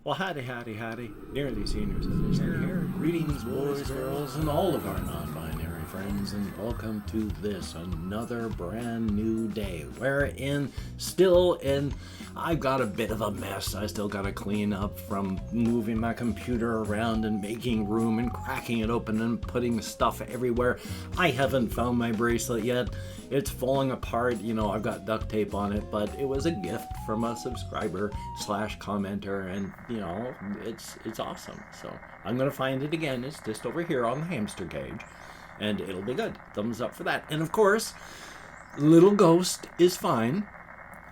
Well, howdy, nearly senior citizen here. Greetings, boys, girls, and all of our non-binary friends, and welcome to this, another brand new day. Wherein, I've got a bit of a mess. I still got to clean up from moving my computer around and making room and cracking it open and putting stuff everywhere. I haven't found my bracelet yet. It's falling apart. I've got duct tape on it, but it was a gift from a subscriber / commenter, and it's awesome. So I'm gonna find it again. It's just over here on the hamster cage, and it'll be good. Thumbs up for that. And of course, little Ghost is fine.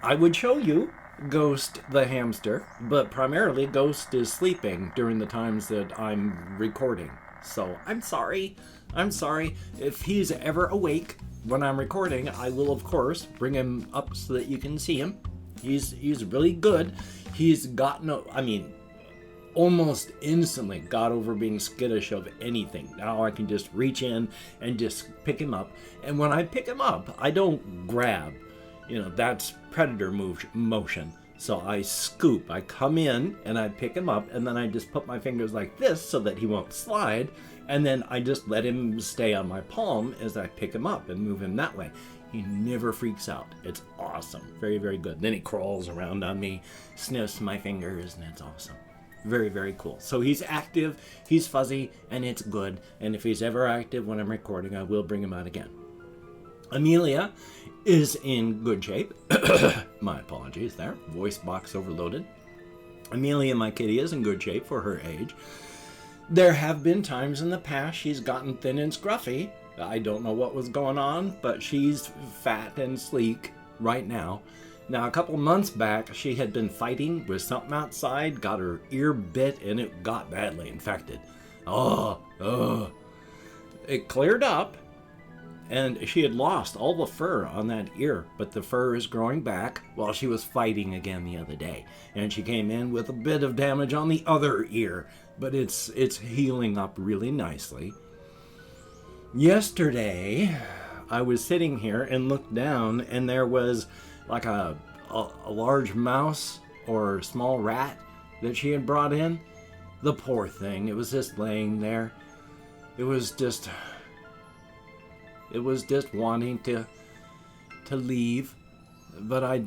I would show you Ghost the hamster, but primarily Ghost is sleeping during the times that I'm recording. So I'm sorry. If he's ever awake when I'm recording, I will of course bring him up so that you can see him. He's really good. He's gotten, almost instantly got over being skittish of anything. Now I can just reach in and just pick him up. And when I pick him up, I don't grab. That's predator motion. So I scoop. I come in and I pick him up, and then I just put my fingers like this so that he won't slide. And then I just let him stay on my palm as I pick him up and move him that way. He never freaks out. It's awesome. Very, very good. Then he crawls around on me, sniffs my fingers, and it's awesome. Very, very cool. So he's active, he's fuzzy, and it's good. And if he's ever active when I'm recording, I will bring him out again. Amelia is in good shape. My apologies there. Voice box overloaded. Amelia, my kitty, is in good shape for her age. There have been times in the past she's gotten thin and scruffy. I don't know what was going on, but she's fat and sleek right now. Now, a couple months back, she had been fighting with something outside, got her ear bit, and it got badly infected. It cleared up, and she had lost all the fur on that ear, but the fur is growing back while she was fighting again the other day. And she came in with a bit of damage on the other ear, but it's healing up really nicely. Yesterday, I was sitting here and looked down, and there was like a large mouse or small rat that she had brought in. The poor thing, it was just laying there. It was just wanting to leave, but I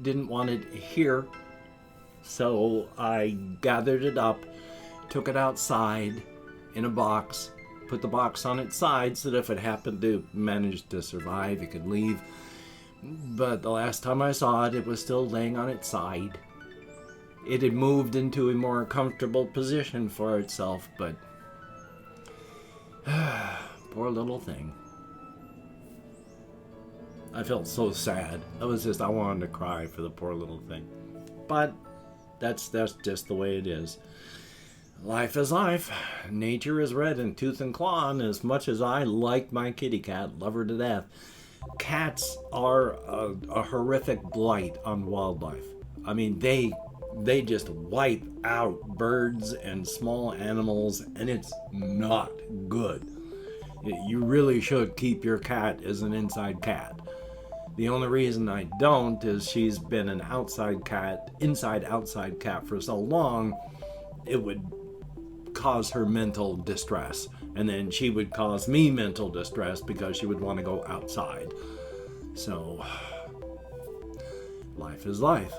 didn't want it here. So I gathered it up, took it outside in a box, put the box on its side so that if it happened to manage to survive, it could leave. But the last time I saw it, it was still laying on its side. It had moved into a more comfortable position for itself, but poor little thing. I felt so sad. I wanted to cry for the poor little thing. But that's just the way it is. Life is life. Nature is red in tooth and claw, and as much as I like my kitty cat, love her to death, cats are a horrific blight on wildlife. I mean, they just wipe out birds and small animals, and it's not good. You really should keep your cat as an inside cat. The only reason I don't is she's been an outside cat, inside-outside cat for so long, it would cause her mental distress. And then she would cause me mental distress because she would want to go outside. So, life is life.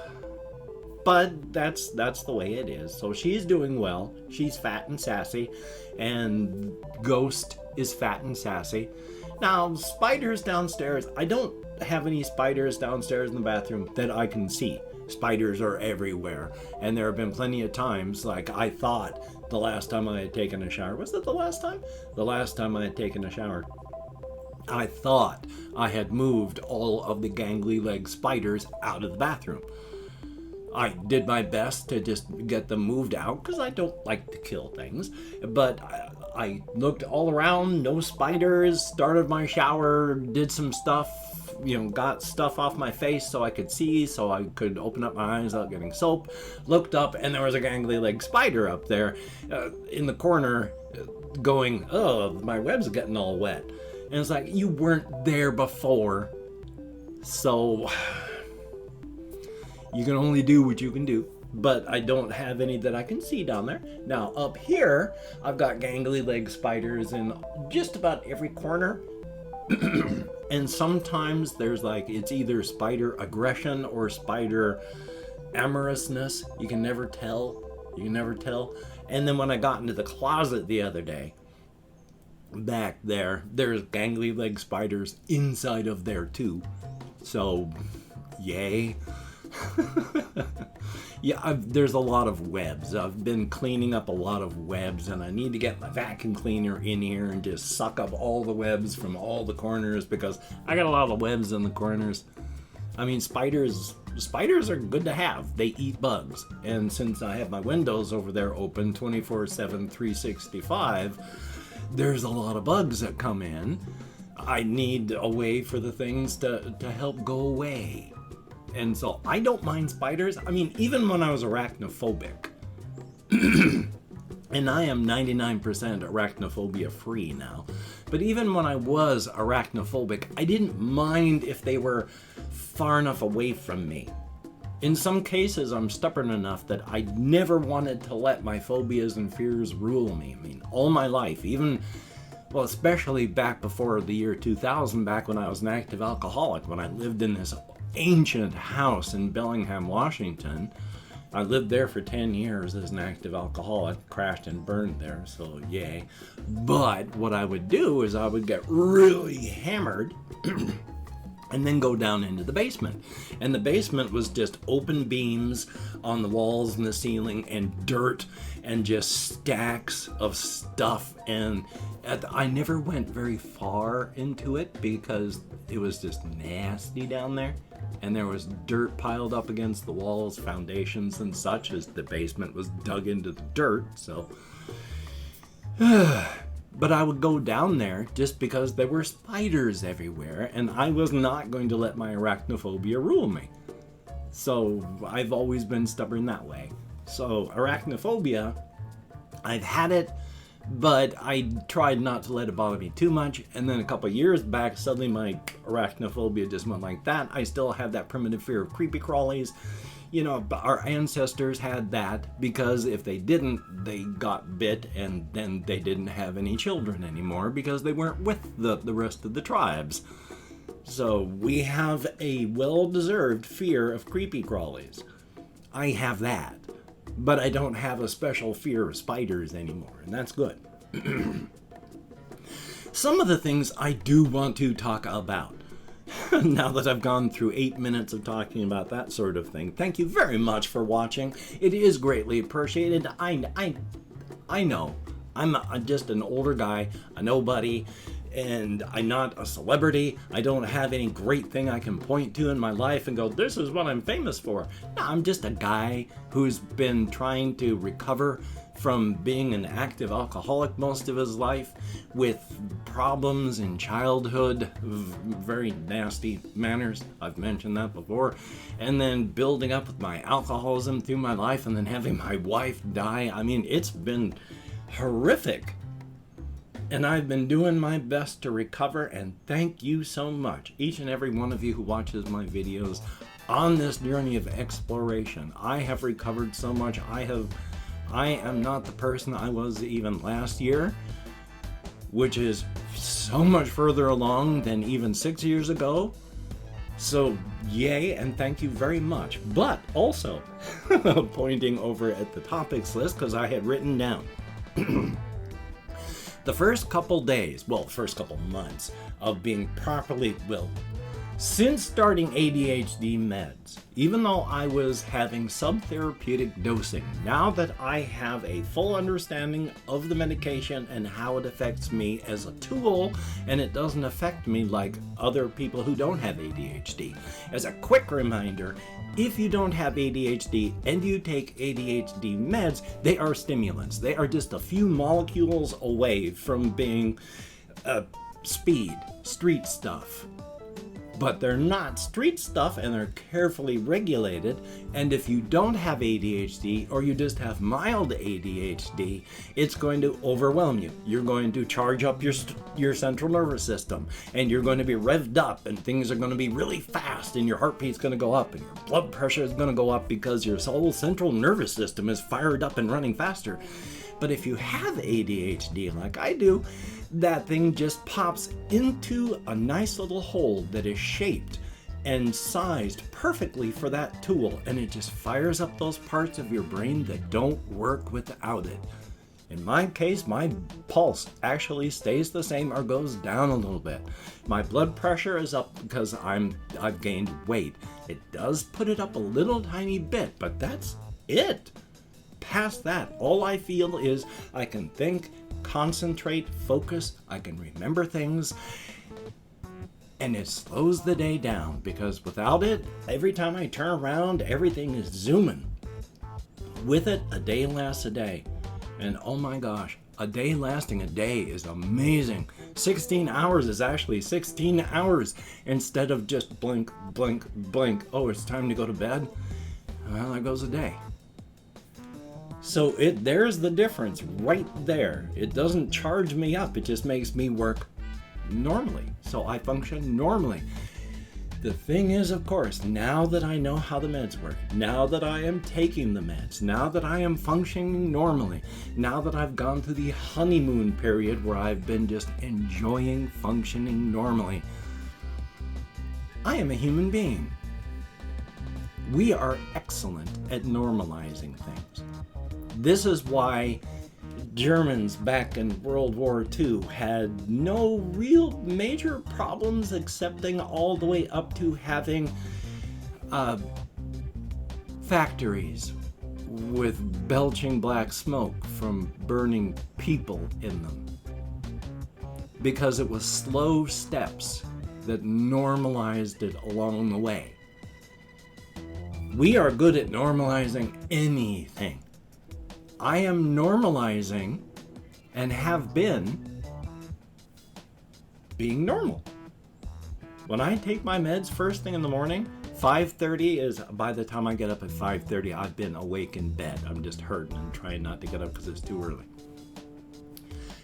But that's the way it is. So she's doing well. She's fat and sassy. And Ghost is fat and sassy. Now, spiders downstairs, I don't have any spiders downstairs in the bathroom that I can see. Spiders are everywhere. And there have been plenty of times, like I thought the last time I had taken a shower. Was it the last time? The last time I had taken a shower, I thought I had moved all of the gangly leg spiders out of the bathroom. I did my best to just get them moved out because I don't like to kill things. But I looked all around, no spiders, started my shower, did some stuff, got stuff off my face so I could see, so I could open up my eyes without getting soap. Looked up, and there was a gangly leg spider up there in the corner going, oh, my web's getting all wet. And it's like, you weren't there before, so you can only do what you can do. but I don't have any that I can see down there. Now up here, I've got gangly leg spiders in just about every corner. And sometimes there's like, it's either spider aggression or spider amorousness. You can never tell. And then when I got into the closet the other day, back there's gangly leg spiders inside of there too. So, yay. Yeah, there's a lot of webs. I've been cleaning up a lot of webs, and I need to get my vacuum cleaner in here and just suck up all the webs from all the corners, because I got a lot of webs in the corners. I mean, spiders are good to have. They eat bugs. And since I have my windows over there open 24/7, 365, there's a lot of bugs that come in. I need a way for the things to help go away. And so I don't mind spiders. I mean, even when I was arachnophobic, and I am 99% arachnophobia free now, but even when I was arachnophobic, I didn't mind if they were far enough away from me. In some cases, I'm stubborn enough that I never wanted to let my phobias and fears rule me. I mean, all my life, well, especially back before the year 2000, back when I was an active alcoholic, when I lived in this ancient house in Bellingham, Washington. I lived there for 10 years as an active alcoholic, crashed and burned there, so yay. But what I would do is I would get really hammered and then go down into the basement. And the basement was just open beams on the walls and the ceiling and dirt and just stacks of stuff. And I never went very far into it because it was just nasty down there. And there was dirt piled up against the walls, foundations and such, as the basement was dug into the dirt, so. But I would go down there just because there were spiders everywhere, and I was not going to let my arachnophobia rule me. So I've always been stubborn that way. So arachnophobia, I've had it, but I tried not to let it bother me too much. And then a couple of years back, suddenly my arachnophobia just went like that. I still have that primitive fear of creepy crawlies. You know, our ancestors had that because if they didn't, they got bit and then they didn't have any children anymore because they weren't with the rest of the tribes. So we have a well-deserved fear of creepy crawlies. I have that. But I don't have a special fear of spiders anymore, and that's good. Some of the things I do want to talk about, now that I've gone through 8 minutes of talking about that sort of thing. Thank you very much for watching. It is greatly appreciated. I know. I'm just an older guy, a nobody, and I'm not a celebrity. I don't have any great thing I can point to in my life and go, this is what I'm famous for. No, I'm just a guy who's been trying to recover from being an active alcoholic most of his life, with problems in childhood, very nasty manners, I've mentioned that before, and then building up with my alcoholism through my life, and then having my wife die. I mean, it's been horrific. And I've been doing my best to recover, and thank you so much, each and every one of you who watches my videos on this journey of exploration. I have recovered so much. I am not the person I was even last year, which is so much further along than even 6 years ago. So yay, and thank you very much. But also, pointing over at the topics list, because I had written down the first couple days, well, first couple months of being properly, since starting ADHD meds, even though I was having subtherapeutic dosing, now that I have a full understanding of the medication and how it affects me as a tool, and it doesn't affect me like other people who don't have ADHD. As a quick reminder, if you don't have ADHD and you take ADHD meds, they are stimulants. They are just a few molecules away from being speed, street stuff. but they're not street stuff and they're carefully regulated. And if you don't have ADHD or you just have mild ADHD, it's going to overwhelm you. You're going to charge up your central nervous system, and you're going to be revved up, and things are going to be really fast, and your heartbeat's going to go up, and your blood pressure is going to go up because your whole central nervous system is fired up and running faster. But if you have ADHD like I do, that thing just pops into a nice little hole that is shaped and sized perfectly for that tool, and it just fires up those parts of your brain that don't work without it. In my case, my pulse actually stays the same or goes down a little bit. My blood pressure is up because I've gained weight. It does put it up a little tiny bit, but that's it. Past that, all I feel is I can think, concentrate, focus, I can remember things, and it slows the day down, because without it, every time I turn around, everything is zooming. With it, a day lasts a day. And oh my gosh, a day lasting a day is amazing. 16 hours is actually 16 hours instead of just blink, blink, blink. Oh, it's time to go to bed? Well, there goes a day. So there's the difference right there. It doesn't charge me up, it just makes me work normally. So I function normally. The thing is, of course, now that I know how the meds work, now that I am taking the meds, now that I am functioning normally, now that I've gone through the honeymoon period where I've been just enjoying functioning normally, I am a human being. We are excellent at normalizing things. This is why Germans back in World War II had no real major problems accepting all the way up to having factories with belching black smoke from burning people in them. Because it was slow steps that normalized it along the way. We are good at normalizing anything. I am normalizing, and have been, being normal. When I take my meds first thing in the morning, 5:30 is, by the time I get up at 5:30, I've been awake in bed. I'm just hurting and trying not to get up because it's too early.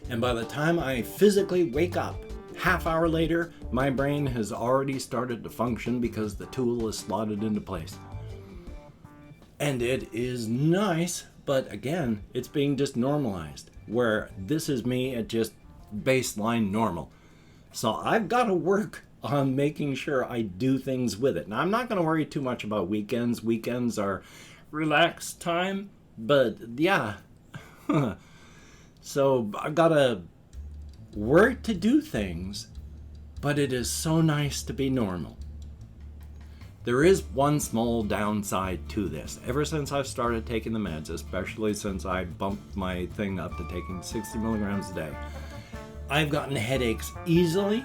And by the time I physically wake up, half hour later, my brain has already started to function because the tool is slotted into place. And it is nice. But again, it's being just normalized, where this is me at just baseline normal. So I've got to work on making sure I do things with it. Now, I'm not going to worry too much about weekends. Weekends are relaxed time, but yeah. So I've got to work to do things, but it is so nice to be normal. There is one small downside to this. Ever since I've started taking the meds, especially since I bumped my thing up to taking 60 milligrams a day, I've gotten headaches easily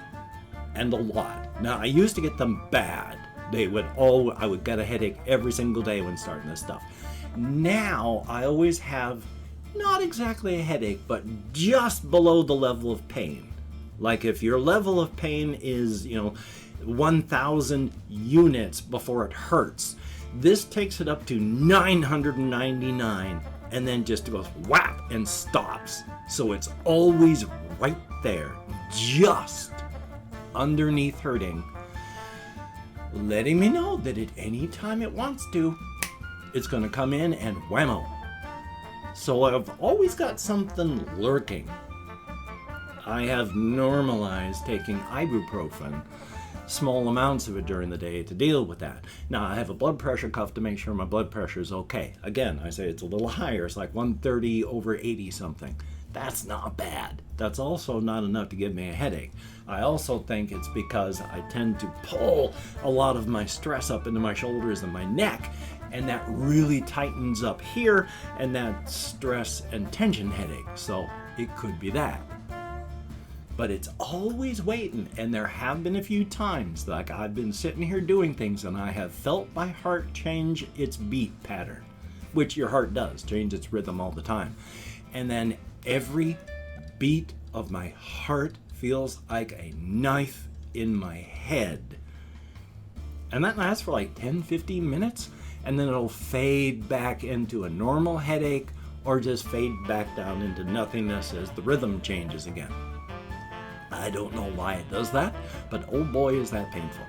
and a lot. Now, I used to get them bad. I would get a headache every single day when starting this stuff. Now, I always have not exactly a headache, but just below the level of pain. Like if your level of pain is, 1,000 units before it hurts. This takes it up to 999 and then just goes whap and stops. So it's always right there, just underneath hurting, letting me know that at any time it wants to, it's going to come in and whammo. So I've always got something lurking. I have normalized taking ibuprofen, small amounts of it during the day to deal with that. Now, I have a blood pressure cuff to make sure my blood pressure is okay. Again, I say it's a little higher. It's like 130/80 something. That's not bad. That's also not enough to give me a headache. I also think it's because I tend to pull a lot of my stress up into my shoulders and my neck, and that really tightens up here, and that stress and tension headache. So it could be that. But it's always waiting, and there have been a few times like I've been sitting here doing things and I have felt my heart change its beat pattern, which your heart does, change its rhythm all the time. And then every beat of my heart feels like a knife in my head. And that lasts for like 10-15 minutes, and then it'll fade back into a normal headache or just fade back down into nothingness as the rhythm changes again. I don't know why it does that, but oh boy is that painful.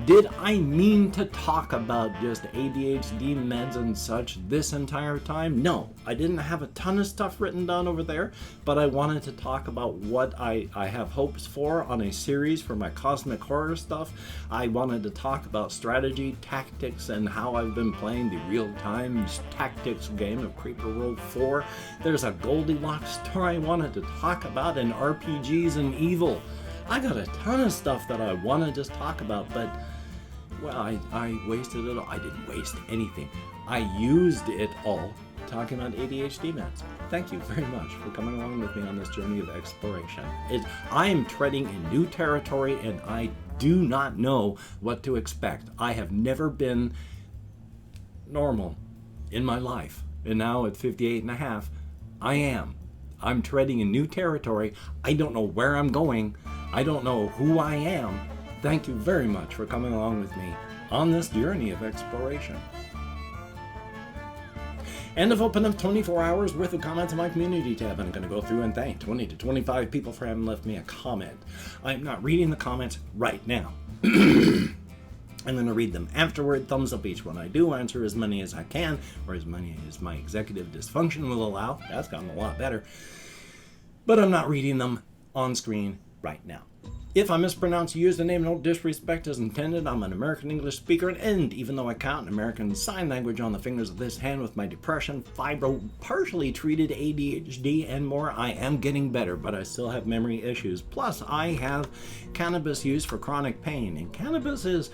Did I mean to talk about just ADHD meds and such this entire time? No, I didn't have a ton of stuff written down over there, but I wanted to talk about what I have hopes for on a series for my cosmic horror stuff. I wanted to talk about strategy, tactics, and how I've been playing the real-time tactics game of Creeper World 4. There's a Goldilocks story I wanted to talk about, and RPGs and evil. I got a ton of stuff that I want to just talk about, but, well, I wasted it all. I didn't waste anything. I used it all talking about ADHD meds. Thank you very much for coming along with me on this journey of exploration. I am treading in new territory, and I do not know what to expect. I have never been normal in my life, and now at 58 and a half, I am. I'm treading in new territory. I don't know where I'm going. I don't know who I am. Thank you very much for coming along with me on this journey of exploration. And I've opened up 24 hours worth of comments in my community tab, and I'm going to go through and thank 20 to 25 people for having left me a comment. I'm not reading the comments right now. I'm going to read them afterward. Thumbs up each one. I do answer as many as I can, or as many as my executive dysfunction will allow. That's gotten a lot better. But I'm not reading them on screen right now. If I mispronounce your username, no disrespect is intended. I'm an American English speaker, and even though I count American Sign Language on the fingers of this hand with my depression, fibro, partially treated ADHD, and more, I am getting better, but I still have memory issues. Plus, I have cannabis use for chronic pain, and cannabis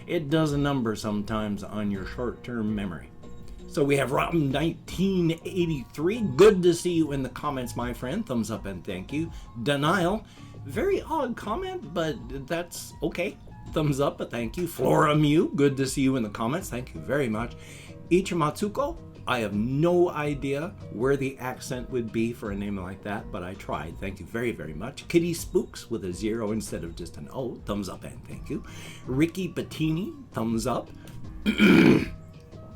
it does a number sometimes on your short-term memory. So we have Robin 1983. Good to see you in the comments, my friend. Thumbs up and thank you. Denial. Very odd comment, but that's okay. Thumbs up, but thank you. Flora Mew. Good to see you in the comments. Thank you very much. Ichimatsuko. I have no idea where the accent would be for a name like that, but I tried. Thank you very, very much. Kitty Spooks with a 0 instead of just an O. Thumbs up and thank you. Ricky Bettini. Thumbs up.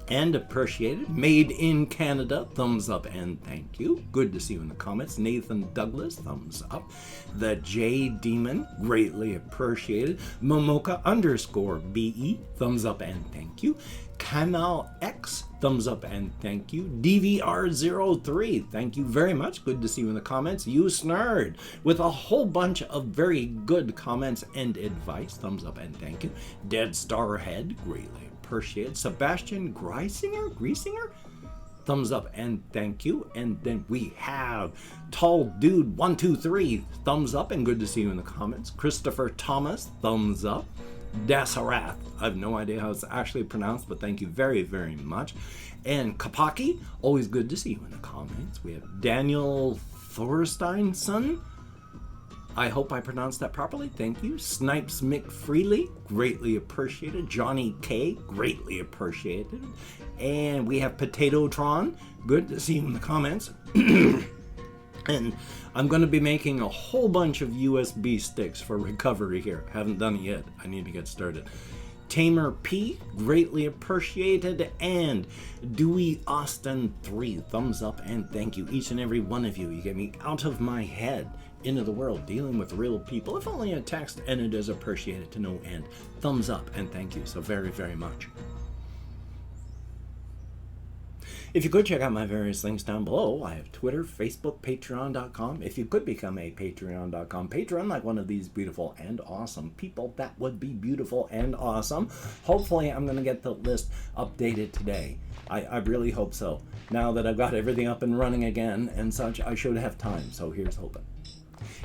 And appreciated. Made in Canada, thumbs up and thank you. Good to see you in the comments. Nathan Douglas, thumbs up. The J Demon, greatly appreciated. Momoka_BE, thumbs up and thank you. Canal X, thumbs up and thank you. DVR03, thank you very much. Good to see you in the comments. You Snerd, with a whole bunch of very good comments and advice, thumbs up and thank you. Dead Starhead, greatly appreciated. Sebastian Griesinger, thumbs up and thank you. And then we have Tall Dude 123, thumbs up and good to see you in the comments. Christopher Thomas, thumbs up. Dasarath, I have no idea how it's actually pronounced, but thank you very, very much. And Kapaki, always good to see you in the comments. We have Daniel Thorsteinson, I hope I pronounced that properly. Thank you. Snipes McFreely, greatly appreciated. Johnny K, greatly appreciated. And we have Potatotron. Good to see you in the comments. And I'm going to be making a whole bunch of USB sticks for recovery here. Haven't done it yet. I need to get started. Tamer P, greatly appreciated. And Dewey Austin 3, thumbs up and thank you. Each and every one of you. You get me out of my head into the world, dealing with real people, if only a text, and it is appreciated to no end. Thumbs up and thank you so very, very much. If you could check out my various links down below, I have Twitter, Facebook, Patreon.com. If you could become a Patreon.com patron, like one of these beautiful and awesome people, that would be beautiful and awesome. Hopefully, I'm going to get the list updated today. I really hope so. Now that I've got everything up and running again and such, I should have time, so here's hoping.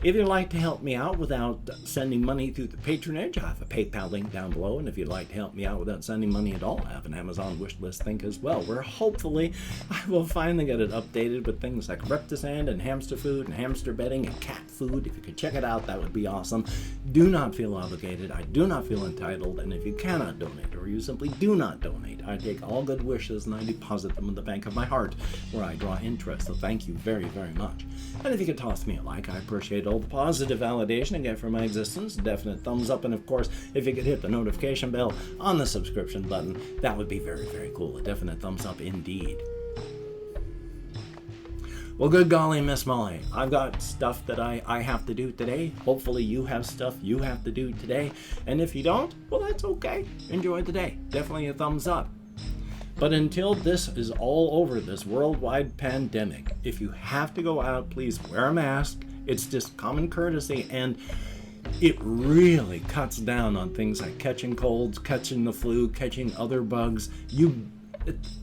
If you'd like to help me out without sending money through the patronage, I have a PayPal link down below. And if you'd like to help me out without sending money at all, I have an Amazon wish list link as well, where hopefully I will finally get it updated with things like Reptisand and hamster food and hamster bedding and cat food. If you could check it out, that would be awesome. Do not feel obligated. I do not feel entitled. And if you cannot donate, or you simply do not donate, I take all good wishes and I deposit them in the bank of my heart, where I draw interest. So thank you very, very much. And if you could toss me a like, I appreciate appreciate all the positive validation I get from my existence. Definite thumbs up, and of course, if you could hit the notification bell on the subscription button, that would be very, very cool. A definite thumbs up indeed. Well, good golly, Miss Molly, I've got stuff that I have to do today. Hopefully you have stuff you have to do today. And if you don't, well, that's okay. Enjoy the day. Definitely a thumbs up. But until this is all over, this worldwide pandemic, if you have to go out, please wear a mask. It's just common courtesy, and it really cuts down on things like catching colds, catching the flu, catching other bugs.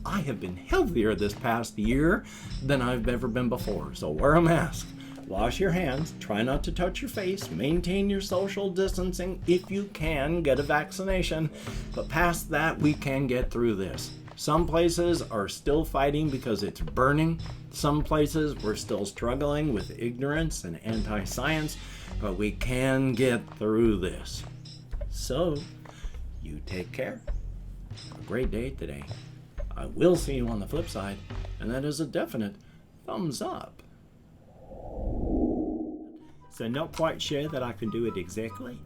I have been healthier this past year than I've ever been before. So wear a mask, wash your hands, try not to touch your face, maintain your social distancing. If you can, get a vaccination. But past that, we can get through this. Some places are still fighting because it's burning. Some places we're still struggling with ignorance and anti-science, but we can get through this. So, you take care. Have a great day today. I will see you on the flip side, and that is a definite thumbs up. So not quite sure that I can do it exactly,